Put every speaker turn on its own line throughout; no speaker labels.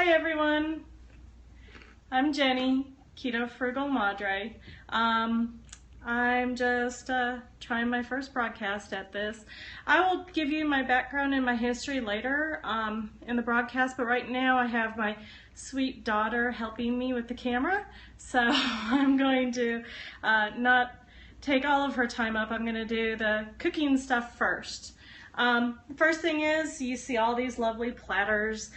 Hi everyone, I'm Jenny, Keto Frugal Madre. I'm just trying my first broadcast at this. I will give you my background and my history later in the broadcast, but right now I have my sweet daughter helping me with the camera, so I'm going to not take all of her time up. I'm going to do the cooking stuff first. The first thing is, you see all these lovely platters.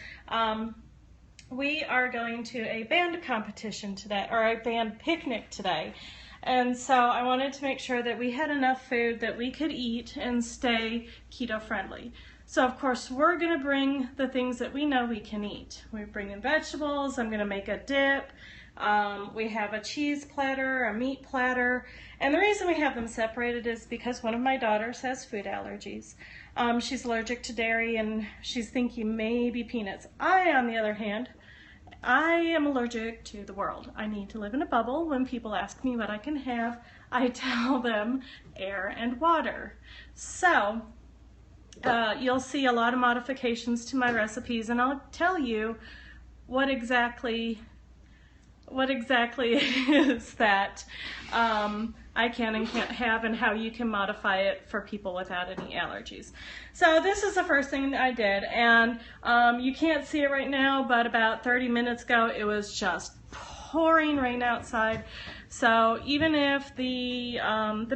We are going to a band competition today, or a band picnic today. And so I wanted to make sure that we had enough food that we could eat and stay keto friendly. So of course we're going to bring the things that we know we can eat. We're bringing vegetables. I'm going to make a dip. We have a cheese platter, a meat platter, and the reason we have them separated is because one of my daughters has food allergies. She's allergic to dairy and she's thinking maybe peanuts. I, on the other hand, I am allergic to the world. I need to live in a bubble. When people ask me what I can have, I tell them air and water. So you'll see a lot of modifications to my recipes, and I'll tell you what exactly it is that I can and can't have, and how you can modify it for people without any allergies. So this is the first thing that I did, and you can't see it right now, but about 30 minutes ago it was just pouring rain outside. So even if the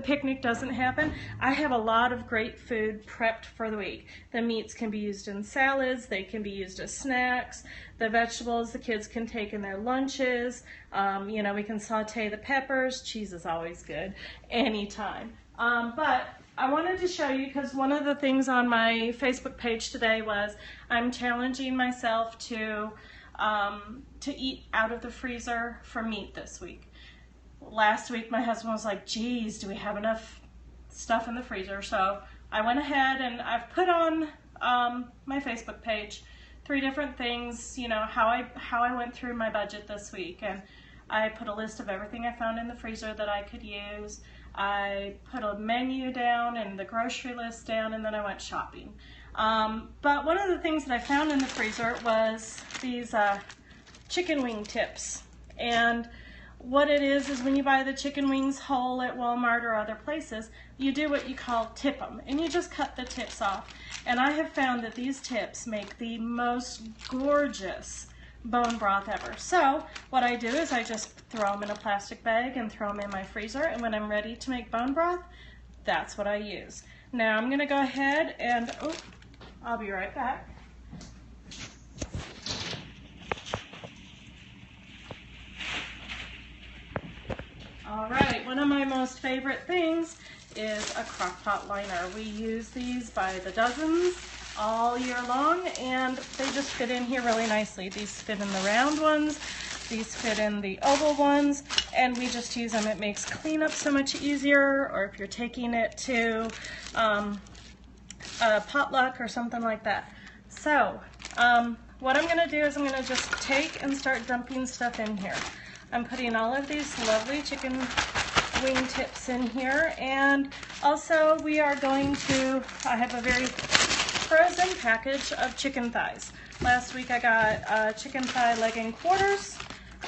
picnic doesn't happen, I have a lot of great food prepped for the week. The meats can be used in salads, they can be used as snacks. The vegetables the kids can take in their lunches. You know, we can saute the peppers. Cheese is always good, anytime. But I wanted to show you, because one of the things on my Facebook page today was I'm challenging myself to eat out of the freezer for meat this week. Last week my husband was like, geez, do we have enough stuff in the freezer? So I went ahead and I've put on my Facebook page 3 different things, you know, how I went through my budget this week, and I put a list of everything I found in the freezer that I could use. I put a menu down and the grocery list down, and then I went shopping. But one of the things that I found in the freezer was these chicken wing tips. And what it is when you buy the chicken wings whole at Walmart or other places, you do what you call tip them, and you just cut the tips off. And I have found that these tips make the most gorgeous bone broth ever. So what I do is I just throw them in a plastic bag and throw them in my freezer, and when I'm ready to make bone broth, that's what I use. Now I'm going to go ahead and, I'll be right back. All right, one of my most favorite things is a crock pot liner. We use these by the dozens all year long, and they just fit in here really nicely. These fit in the round ones, these fit in the oval ones, and we just use them. It makes cleanup so much easier, or if you're taking it to a potluck or something like that. So what I'm going to do is I'm going to just take and start dumping stuff in here. I'm putting all of these lovely chicken wing tips in here, and also we are going to, I have a very frozen package of chicken thighs. Last week I got chicken thigh leg and quarters,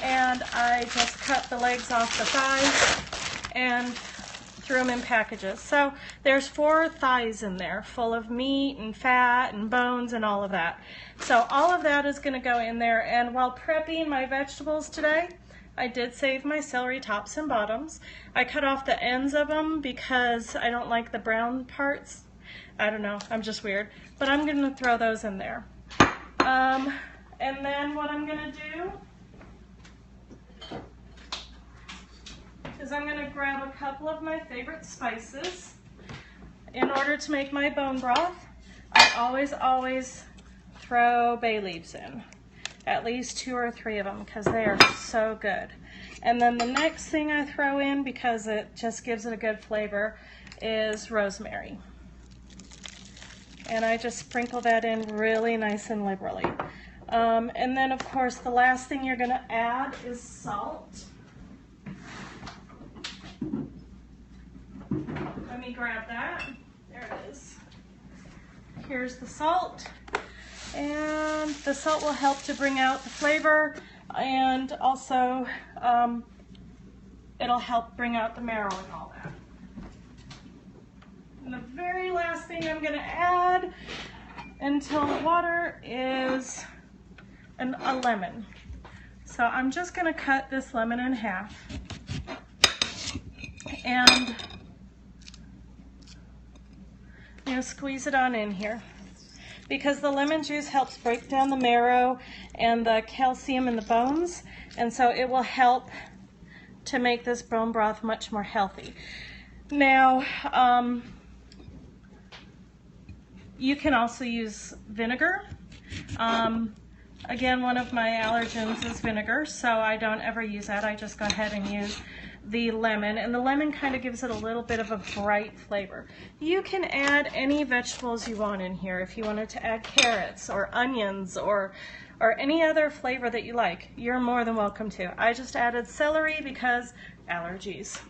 and I just cut the legs off the thighs and threw them in packages. So there's 4 thighs in there full of meat and fat and bones and all of that. So all of that is going to go in there, and while prepping my vegetables today, I did save my celery tops and bottoms. I cut off the ends of them because I don't like the brown parts. I don't know, I'm just weird. But I'm going to throw those in there. And then what I'm going to do is I'm going to grab a couple of my favorite spices. In order to make my bone broth, I always throw bay leaves in. At least 2 or 3 of them, because they are so good. And then the next thing I throw in, because it just gives it a good flavor, is rosemary. And I just sprinkle that in really nice and liberally. And then of course the last thing you're going to add is salt. Let me grab that. There it is. Here's the salt. And the salt will help to bring out the flavor, and also it'll help bring out the marrow and all that. And the very last thing I'm going to add until water is a lemon. So I'm just going to cut this lemon in half. And I'm going to squeeze it on in here, because the lemon juice helps break down the marrow and the calcium in the bones, and so it will help to make this bone broth much more healthy. Now, you can also use vinegar. Again, one of my allergens is vinegar, so I don't ever use that. I just go ahead and use the lemon, and the lemon kind of gives it a little bit of a bright flavor. You can add any vegetables you want in here. If you wanted to add carrots or onions or any other flavor that you like, you're more than welcome to. I just added celery because allergies.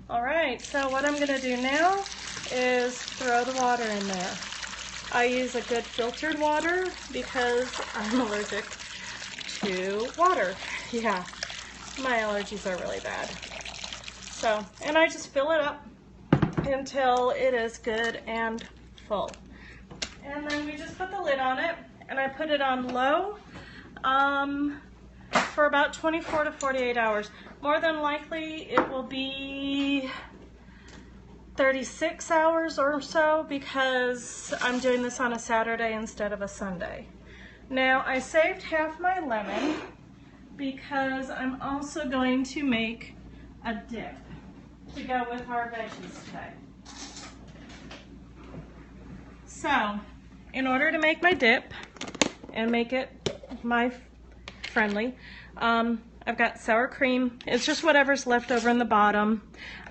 All right, so what I'm gonna do now is throw the water in there. I use a good filtered water because I'm allergic to water. Yeah, my allergies are really bad. So, and I just fill it up until it is good and full. And then we just put the lid on it, and I put it on low for about 24 to 48 hours. More than likely it will be 36 hours or so, because I'm doing this on a Saturday instead of a Sunday. Now, I saved half my lemon because I'm also going to make a dip to go with our veggies today. So, in order to make my dip and make it my friendly, I've got sour cream. It's just whatever's left over in the bottom.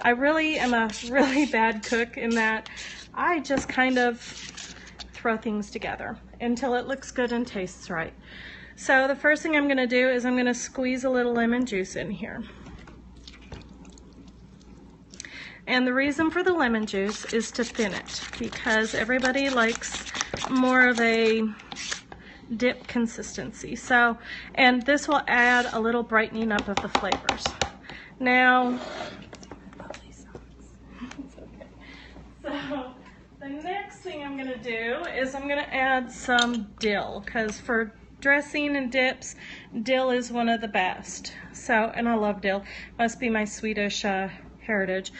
I really am a really bad cook in that I just kind of throw things together until it looks good and tastes right. So the first thing I'm going to do is I'm going to squeeze a little lemon juice in here. And the reason for the lemon juice is to thin it, because everybody likes more of a dip consistency. So, and this will add a little brightening up of the flavors. Now, so the next thing I'm going to do is I'm going to add some dill, because for dressing and dips, dill is one of the best. So, and I love dill. Must be my Swedish heritage.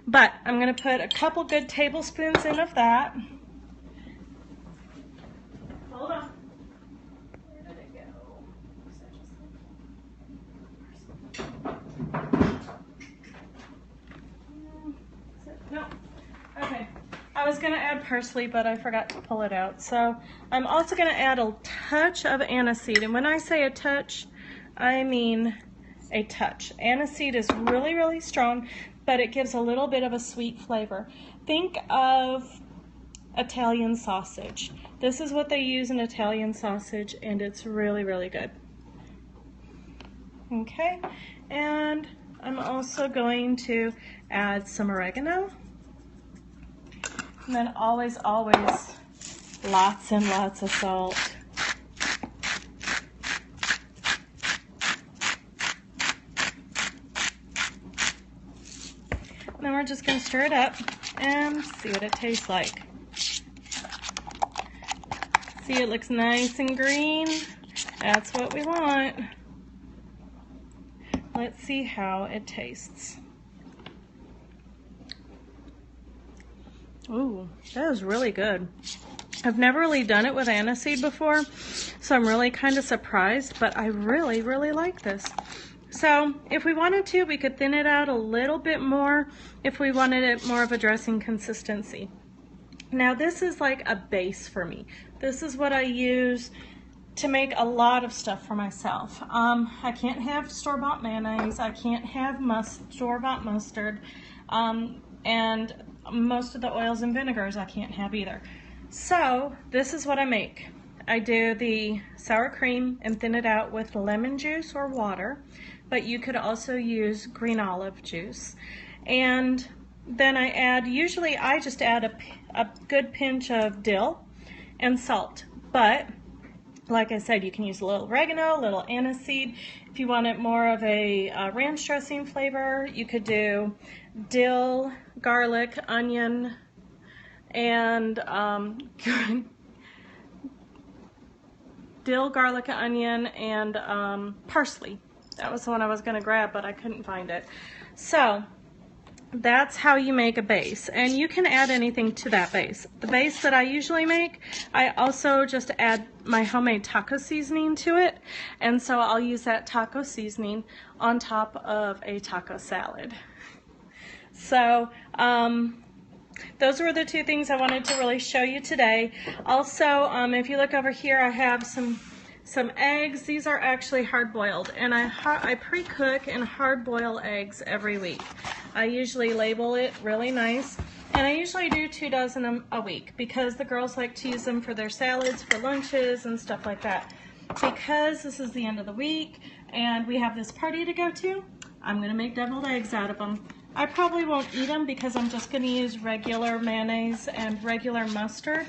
But I'm going to put a couple good tablespoons in of that. Hold on. Where did it go? No. Okay. I was going to add parsley, but I forgot to pull it out. So I'm also going to add a touch of aniseed. And when I say a touch, I mean a touch. Aniseed is really, really strong, but it gives a little bit of a sweet flavor. Think of Italian sausage. This is what they use in Italian sausage, and it's really, really good. Okay, and I'm also going to add some oregano. And then always, always lots and lots of salt. Then we're just going to stir it up and see what it tastes like. See, it looks nice and green. That's what we want. Let's see how it tastes. Ooh, that is really good. I've never really done it with aniseed before, so I'm really kind of surprised, but I really, really like this. So if we wanted to, we could thin it out a little bit more if we wanted it more of a dressing consistency. Now this is like a base for me. This is what I use to make a lot of stuff for myself. I can't have store-bought mayonnaise. I can't have store-bought mustard. And most of the oils and vinegars I can't have either. So this is what I make. I do the sour cream and thin it out with lemon juice or water, but you could also use green olive juice. And then I add, usually I just add a good pinch of dill and salt. But like I said, you can use a little oregano, a little aniseed. If you want it more of a ranch dressing flavor, you could do dill, garlic, onion, and dill, garlic, onion, and parsley. That was the one I was going to grab, but I couldn't find it. So that's how you make a base, and you can add anything to that base. The base that I usually make, I also just add my homemade taco seasoning to it, and so I'll use that taco seasoning on top of a taco salad. So those were the two things I wanted to really show you today. Also, if you look over here, I have some eggs. These are actually hard-boiled, and I pre-cook and hard-boil eggs every week. I usually label it really nice, and I usually do 2 dozen a week because the girls like to use them for their salads, for lunches, and stuff like that. Because this is the end of the week and we have this party to go to, I'm going to make deviled eggs out of them. I probably won't eat them because I'm just going to use regular mayonnaise and regular mustard.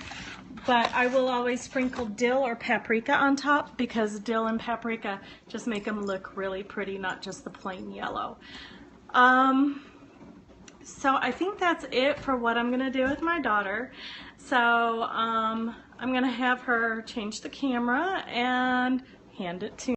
But I will always sprinkle dill or paprika on top because dill and paprika just make them look really pretty, not just the plain yellow. So I think that's it for what I'm going to do with my daughter. So I'm going to have her change the camera and hand it to me.